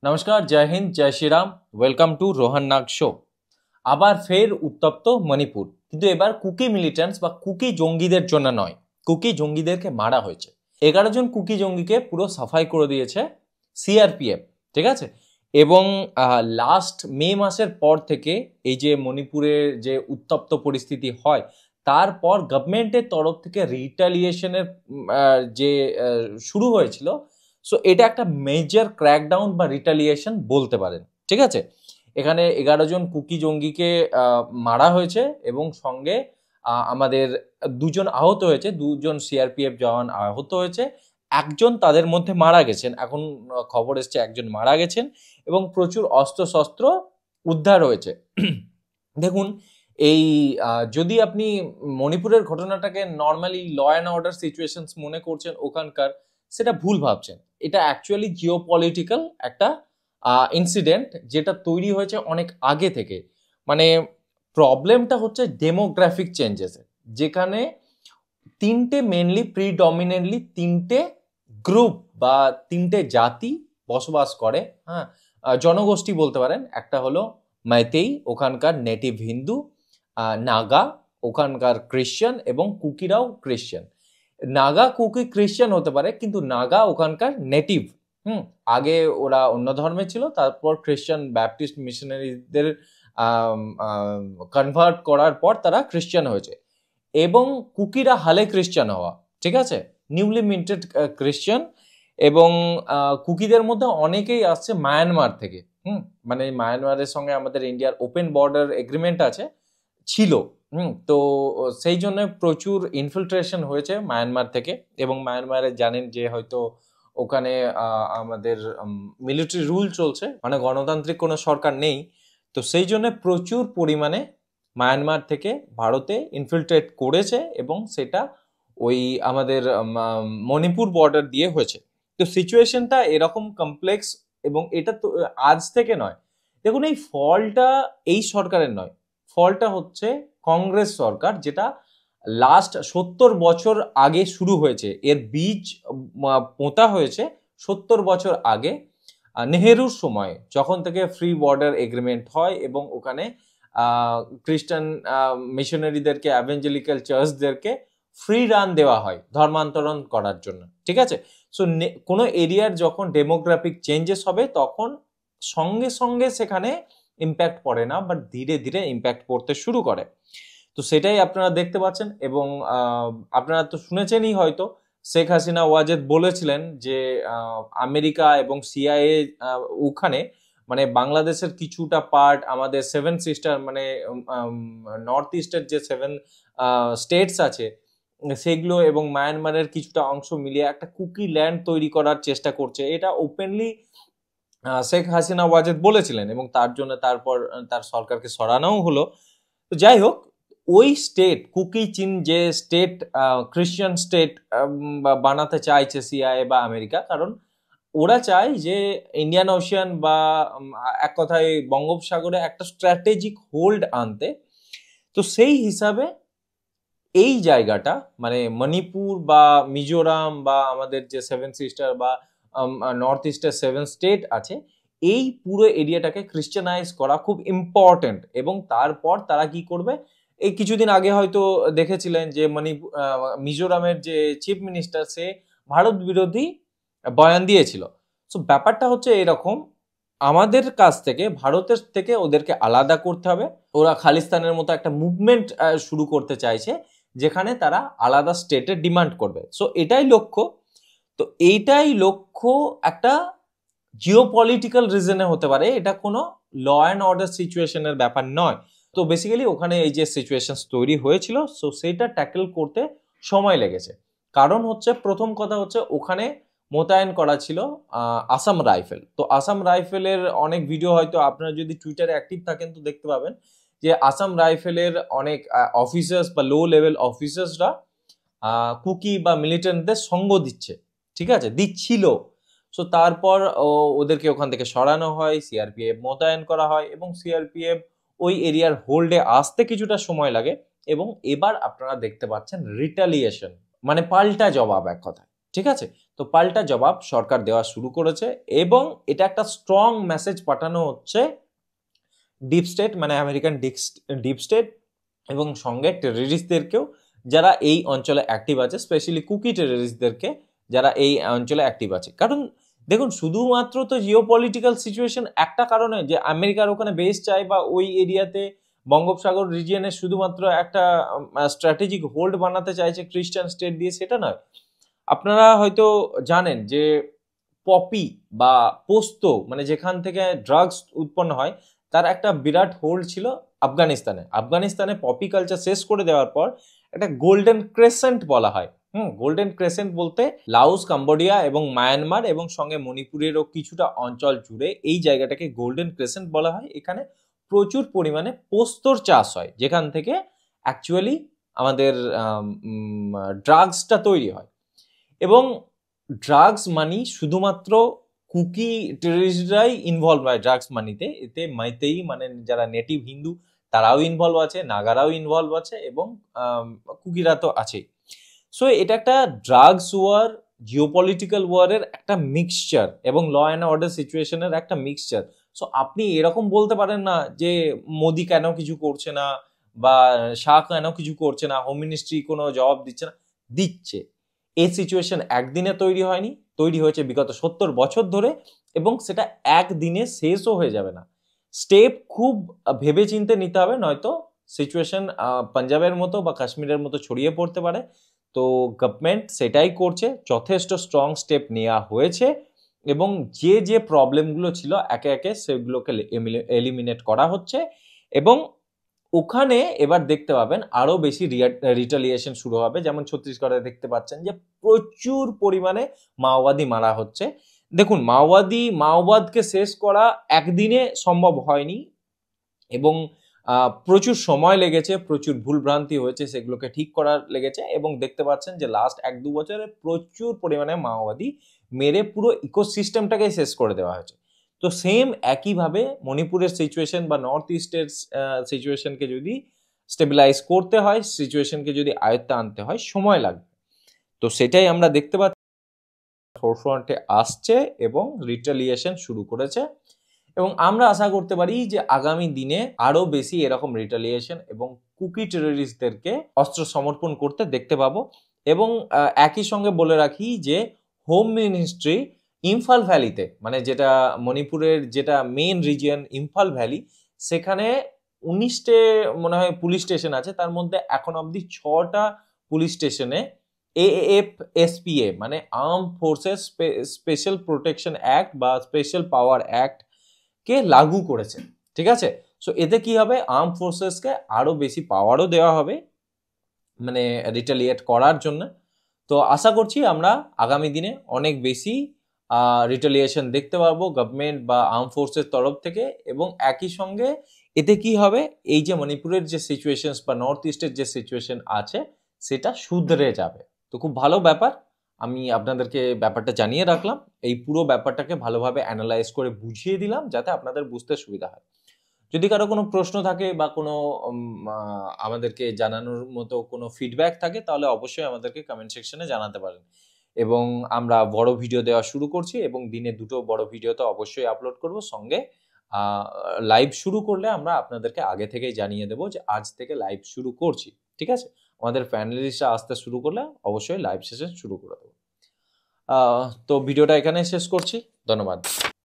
नमस्कार, जय हिंद, जय Shri Ram. Welcome to Rohan Nag show. আবার ফের উত্তপ্ত মণিপুর, কিন্তু এবার কুকি মিলিটেন্টস বা কুকি জঙ্গিদের জন্য নয়, কুকি জঙ্গিদেরকে মারা হয়েছে। 11 জন কুকি জঙ্গিকে পুরো সাফাই করে দিয়েছে সিআরপিএফ, ঠিক আছে। এবং লাস্ট মে মাসের পর থেকে এই যে মণিপুরের যে উত্তপ্ত পরিস্থিতি হয়, তারপর গভর্নমেন্টের তরফ থেকে রিটালিয়েশনের যে শুরু হয়েছিল, সো এটা একটা মেজর ক্র্যাকডাউন বা রিটালিয়েশন বলতে পারেন, ঠিক আছে। এখানে 11 জন কুকি জঙ্গিকে মারা হয়েছে এবং সঙ্গে আমাদের দুজন আহত হয়েছে, দুজন সিআরপিএফ জওয়ান আহত হয়েছে, একজন তাদের মধ্যে মারা গেছেন। এখন খবর এসছে একজন মারা গেছেন এবং প্রচুর অস্ত্রশস্ত্র উদ্ধার হয়েছে। দেখুন, এই যদি আপনি মণিপুরের ঘটনাটাকে normally law and order situations মনে করছেন ওখানকার, সেটা ভুল ভাবছেন। এটা অ্যাকচুয়ালি জিওপলিটিক্যাল একটা ইনসিডেন্ট, যেটা তৈরি হয়েছে অনেক আগে থেকে। মানে প্রবলেমটা হচ্ছে ডেমোগ্রাফিক চেঞ্জেস, যেখানে মেনলি প্রিডমিনেন্টলি তিনটে গ্রুপ বা তিনটে জাতি বসবাস করে, হ্যাঁ, জনগোষ্ঠী বলতে পারেন। একটা হলো মাইতেই, ওখানকার নেটিভ হিন্দু, নাগা ওখানকার ক্রিশ্চিয়ান, এবং কুকিরাও ক্রিশ্চিয়ান। নাগা কুকি ক্রিশ্চিয়ান হতে পারে, কিন্তু নাগা ওখানকার নেটিভ। আগে ওরা অন্য ধর্মে ছিল, তারপর খ্রিস্টান ব্যাপটিস্ট মিশনারিদের কনভার্ট করার পর তারা খ্রিস্টান হয়েছে। এবং কুকিরা হালে খ্রিস্টান হওয়া, ঠিক আছে, নিউলি মিন্টেড খ্রিস্টান। এবং কুকিদের মধ্যে অনেকেই আসছে মায়ানমার থেকে। মানে মায়ানমারের সঙ্গে আমাদের ইন্ডিয়ার ওপেন বর্ডার এগ্রিমেন্ট ছিল। তো সেই জন্য প্রচুর ইনফিল্ট্রেশন হয়েছে মায়ানমার থেকে। এবং মায়ানমারে জানেন যে হয়তো ওখানে আমাদের মিলিটারি রুল চলছে, মানে গণতান্ত্রিক কোনো সরকার নেই। তো সেই জন্য প্রচুর পরিমাণে মায়ানমার থেকে ভারতে ইনফিল্ট্রেট করেছে, এবং সেটা ওই আমাদের মণিপুর বর্ডার দিয়ে হয়েছে। তো সিচুয়েশনটা এরকম কমপ্লেক্স, এবং এটা তো আজ থেকে নয়। দেখুন, এই ফলটা এই সরকারের নয়, ফলটা হচ্ছে কংগ্রেস সরকার, যেটা লাস্ট 70 বছর আগে শুরু হয়েছে। এর বীজ পোঁতা হয়েছে 70 বছর আগে, নেহেরুর সময়, যখন থেকে ফ্রি বর্ডার এগ্রিমেন্ট হয় এবং ওখানে খ্রিস্টান মিশনারিদেরকে, অ্যাভেঞ্জেলিক্যাল চার্চদেরকে ফ্রি রান দেওয়া হয় ধর্মান্তরণ করার জন্য, ঠিক আছে। সো কোনো এরিয়ার যখন ডেমোগ্রাফিক চেঞ্জেস হবে, তখন সঙ্গে সঙ্গে সেখানে ইম্প্যাক্ট পড়ে না, বাট ধীরে ধীরে ইম্প্যাক্ট পড়তে শুরু করে। তো সেটাই আপনারা দেখতে পাচ্ছেন। এবং আপনারা তো শুনেছেনই হয়তো, শেখ হাসিনা ওয়াজেদ বলেছিলেন যে আমেরিকা এবং সিআইএ ওখানে, মানে বাংলাদেশের কিছুটা পার্ট, আমাদের 7 সিস্টার, মানে নর্থ ইস্টের যে 7 স্টেটস আছে সেগুলো, এবং মায়ানমারের কিছুটা অংশ মিলিয়ে একটা কুকি ল্যান্ড তৈরি করার চেষ্টা করছে। এটা ওপেনলি শেখ হাসিনা ওয়াজেদ বলেছিলেন, এবং তার জন্য তারপর তার সরকারকে সরানোও হলো। তো যাই হোক, ওই স্টেট কুকি চীন যে স্টেট, খ্রিস্টান স্টেট বানাতে চাইছে সিআইএ বা আমেরিকা, কারণ ওরা চায় যে ইন্ডিয়ান ওশিয়ান বা এক কথায় বঙ্গোপসাগরে একটা স্ট্র্যাটেজিক হোল্ড আনতে। তো সেই হিসাবে এই জায়গাটা, মানে মণিপুর বা মিজোরাম বা আমাদের যে 7 সিস্টার বা নর্থ ইস্টের 7 স্টেট আছে, এই পুরো এরিয়াটাকে খ্রিস্টানাইজ করা খুব ইম্পর্টেন্ট। এবং তারপর তারা কি করবে, এই কিছুদিন আগে হয়তো দেখেছিলেন যে মিজোরামের যে চিফ মিনিস্টার, সে ভারত বিরোধী বয়ান দিয়েছিল। সো ব্যাপারটা হচ্ছে এরকম, আমাদের কাছ থেকে, ভারতের থেকে ওদেরকে আলাদা করতে হবে। ওরা খালিস্তানের মতো একটা মুভমেন্ট শুরু করতে চাইছে, যেখানে তারা আলাদা স্টেটের ডিমান্ড করবে। সো এটাই লক্ষ্য। তো এইটাই লক্ষ্য একটা জিওপলিটিক্যাল রিজনে হতে পারে, এটা কোনো ল অ্যান্ড অর্ডার সিচুয়েশনের ব্যাপার নয়। তো বেসিক্যালি ওখানে এই যে সিচুয়েশন তৈরি হয়েছিল, সো সেইটা ট্যাকেল করতে সময় লেগেছে। কারণ হচ্ছে, প্রথম কথা হচ্ছে, ওখানে মোতায়েন করা ছিল আসাম রাইফেল। তো আসাম রাইফেলের অনেক ভিডিও হয়তো আপনারা যদি টুইটারে অ্যাক্টিভ থাকেন তো দেখতে পাবেন, যে আসাম রাইফেলের অনেক অফিসার্স বা লো লেভেল অফিসার্সরা কুকি বা মিলিটেন্টদের সঙ্গ দিচ্ছে, ঠিক আছে, দিচ্ছিল। সো তারপর ওদেরকে ওখান থেকে সরানো হয়, সিআরপিএফ মোতায়েন করা হয়, এবং সিআরপিএফ ওই এরিয়ার হোল্ডে আসতে কিছুটা সময় লাগে। এবং এবার আপনারা দেখতে পাচ্ছেন রিটালিয়েশন, মানে পাল্টা জবাব, এক কথায়, ঠিক আছে। তো তো পাল্টা জবাব সরকার দেওয়া শুরু করেছে এবং এটা একটা স্ট্রং মেসেজ পাঠানো হচ্ছে ডিপ স্টেট মানে আমেরিকান ডিপ স্টেট এবং সঙ্গে টেররিস্টদেরকেও যারা এই অঞ্চলে অ্যাক্টিভ আছে, স্পেশালি কুকি টেররিস্টদেরকে যারা এই অঞ্চলে অ্যাক্টিভ আছে। কারণ দেখুন শুধুমাত্র তো জিওপলিটিক্যাল সিচুয়েশন একটা কারণে যে আমেরিকার ওখানে বেস চাই বা ওই এরিয়াতে বঙ্গোপসাগর রিজিয়নে শুধুমাত্র একটা স্ট্র্যাটেজিক হোল্ড বানাতে চাইছে খ্রিস্টান স্টেট দিয়ে, সেটা নয়। আপনারা হয়তো জানেন যে পপি বা পোস্ত মানে যেখান থেকে ড্রাগস উৎপন্ন হয় তার একটা বিরাট হোল্ড ছিল আফগানিস্তানে পপি কালচার শেষ করে দেওয়ার পর একটা গোল্ডেন ক্রেসেন্ট বলা হয়। গোল্ডেন ক্রেসেন্ট বলতে লাওস, কম্বোডিয়া এবং মায়ানমার এবং সঙ্গে মণিপুরেরও কিছুটা অঞ্চল জুড়ে এই জায়গাটাকে গোল্ডেন ক্রেসেন্ট বলা হয়। এখানে প্রচুর পরিমাণে পোস্তর চাষ হয় যেখান থেকে অ্যাকচুয়ালি আমাদের ড্রাগসটা তৈরি হয়। এবং ড্রাগস মানি শুধুমাত্র কুকি টেররিস্টরাই ইনভলভ হয় ড্রাগস মানিতে, এতে মাইতেই মানে যারা নেটিভ হিন্দু তারাও ইনভলভ আছে, নাগারাও ইনভলভ আছে এবং কুকিরা তো আছেই। সো এটা একটা ড্রাগস ওয়ার, জিওপলিটিক্যাল ওয়ারের একটা মিক্সচার এবং ল অ্যান্ড অর্ডার সিচুয়েশনের একটা মিক্সচার। সো আপনি এরকম বলতে পারেন না যে মোদি কেন কিছু করছে না বা শাহ কেন কিছু করছে না, হোম মিনিস্ট্রি কোনো জবাব দিচ্ছে না। দিচ্ছে। এই সিচুয়েশন একদিনে তৈরি হয়নি, তৈরি হয়েছে বিগত 70 বছর ধরে এবং সেটা একদিনে শেষও হয়ে যাবে না। স্টেপ খুব ভেবে চিন্তে নিতে হবে, নয়তো সিচুয়েশন পাঞ্জাবের মতো বা কাশ্মীরের মতো ছড়িয়ে পড়তে পারে। তো গভর্নমেন্ট সেটাই করছে, যথেষ্ট স্ট্রং স্টেপ নেওয়া হয়েছে এবং যে যে প্রবলেমগুলো ছিল একে একে সেগুলোকে এলিমিনেট করা হচ্ছে এবং ওখানে এবার দেখতে পাবেন আরো বেশি রিটালিয়েশন শুরু হবে। যেমন ছত্তিশগড়ে দেখতে পাচ্ছেন যে প্রচুর পরিমাণে মাওবাদী মারা হচ্ছে। দেখুন মাওবাদকে শেষ করা একদিনে সম্ভব হয়নি এবং প্রচুর সময় লেগেছে, প্রচুর ভুলভ্রান্তি হয়েছে, সেগুলোকে ঠিক করার লেগেছে এবং দেখতে পাচ্ছেন যে লাস্ট 1-2 বছরে প্রচুর পরিমাণে মাওবাদী মেরে পুরো ইকোসিস্টেমটাকে শেষ করে দেওয়া হয়েছে। তো সেম একইভাবে মণিপুরের সিচুয়েশন বা নর্থ ইস্টের সিচুয়েশনকে যদি স্টেবিলাইজ করতে হয়, সিচুয়েশনকে যদি আয়ত্তে আনতে হয়, সময় লাগবে। তো সেটাই আমরা দেখতে পাচ্ছি ফোরফ্রন্টে আসছে এবং রিটালিয়েশন শুরু করেছে এবং আমরা আশা করতে পারি যে আগামী দিনে আরো বেশি এরকম রিটালিয়েশন এবং কুকি টেররিস্টদেরকে অস্ত্র সমর্পণ করতে দেখতে পাবো। এবং একই সঙ্গে বলে রাখি যে হোম মিনিস্ট্রি ইম্ফল ভ্যালিতে মানে যেটা মণিপুরের যেটা মেন রিজিয়ন ইম্ফল ভ্যালি, সেখানে 19টে মনে হয় পুলিশ স্টেশন আছে, তার মধ্যে এখন অবধি 6টা পুলিশ স্টেশনে AFSPA মানে arm forces special protection act বা স্পেশাল পাওয়ার অ্যাক্ট কে লাগু করেছে। ঠিক আছে, সো এতে কি হবে, আর্ম ফোর্সেসকে আরো বেশি পাওয়ারও দেওয়া হবে মানে রিটালিয়েট করার জন্য। তো আশা করছি আমরা আগামী দিনে অনেক বেশি রিটালিয়েশন দেখতে পারবো গভর্নমেন্ট বা আর্ম ফোর্সের তরফ থেকে এবং একই সঙ্গে এতে কি হবে, এই যে মণিপুরের যে সিচুয়েশন বা নর্থ ইস্টের যে সিচুয়েশন আছে সেটা শুধরে যাবে। তো খুব ভালো ব্যাপার, আমি আপনাদেরকে ব্যাপারটা জানিয়ে রাখলাম, এই পুরো ব্যাপারটাকে ভালোভাবে অ্যানালাইজ করে বুঝিয়ে দিলাম যাতে আপনাদের বুঝতে সুবিধা হয়। যদি কারো কোনো প্রশ্ন থাকে বা কোনো আমাদেরকে জানানোর মতো কোনো ফিডব্যাক থাকে তাহলে অবশ্যই আমাদেরকে কমেন্ট সেকশনে জানাতে পারেন। এবং আমরা বড় ভিডিও দেওয়া শুরু করছি এবং দিনে 2টো বড় ভিডিও তো অবশ্যই আপলোড করব। সঙ্গে লাইভ শুরু করলে আমরা আপনাদেরকে আগে থেকেই জানিয়ে দেবো যে আজ থেকে লাইভ শুরু করছি। ঠিক আছে, আমাদের ফ্যামিলিরা আসতে শুরু করলে অবশ্যই লাইভ সেশন শুরু করে দেবো। তো ভিডিওটা এখানে শেষ করছি, ধন্যবাদ।